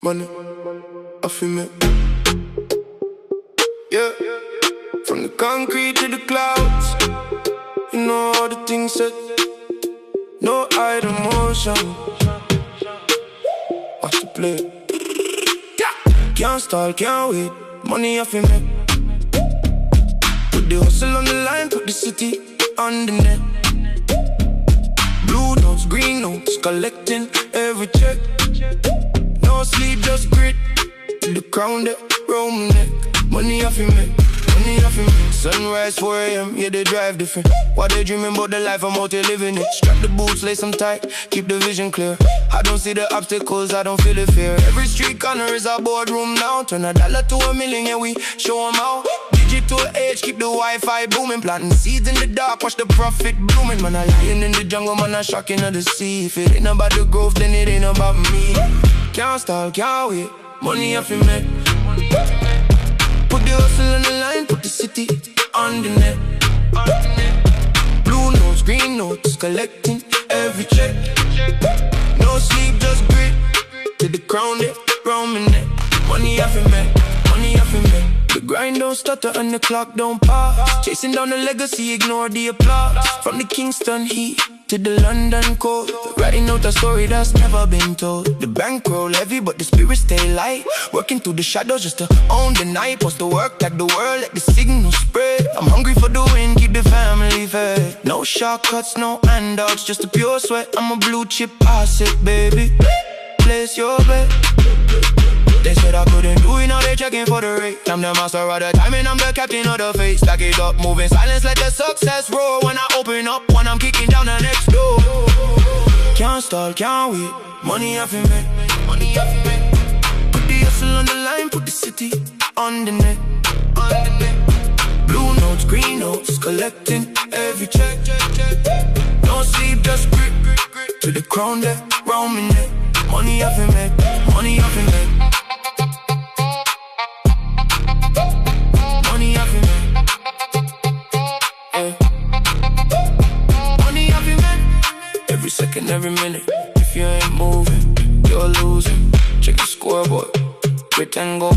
Money, Affi Mek. Yeah, from the concrete to the clouds. You know all the things said. No idle motion. Watch the play. Can't stall, can't wait. Money Affi Mek. Put the hustle on the line, put the city on the net. Blue notes, green notes, collecting every check. No sleep, just grit. To the crown that round neck. Money Affi Mek, money Affi Mek. Sunrise 4 AM, yeah they drive different. While they dreaming about the life, I'm out here living it. Strap the boots, lace them tight, keep the vision clear. I don't see the obstacles, I don't feel the fear. Every street corner is our boardroom now. Turn $1 to $1 million, yeah we show them out. Digital age, keep the Wi-Fi booming. Planting seeds in the dark, watch the profit blooming. Man, I lying in the jungle, man, I shocking of the sea. If it ain't about the growth, then it ain't about me. Can't stall, can't wait. Money Affi Mek. Put the hustle on the line, put the city on the net. Blue notes, green notes, collecting every check. No sleep, just grit. To the crown that round my neck. Money Affi Mek, money Affi Mek. The grind don't stutter and the clock don't pause. Chasing down the legacy, ignore the applause. From the Kingston heat to the London cold, writing out a story that's never been told. The bankroll heavy, but the spirit stay light. Working through the shadows just to own the night. Post the work, tag the world, let the signal spread. I'm hungry for the win, keep the family fed. No shortcuts, no handouts, just a pure sweat. I'm a blue chip asset, baby. Place your bet. They said I couldn't do it, now they checking for the rate. I'm the master of the time and I'm the captain of the face. Stack it up, moving silence, let the success roll. When I open up, when I'm kicking down the next door. Can't stall, can't wait. Money Affi Mek, money Affi Mek. Put the hustle on the line, put the city on the net. Blue notes, green notes, collecting every check. No sleep, just grit. To the crown that round my neck. Money Affi Mek, money Affi Mek. Money Affi Mek, yeah. Money Affi Mek. Every second, every minute. If you ain't moving, you're losing. Check the scoreboard, quit and go.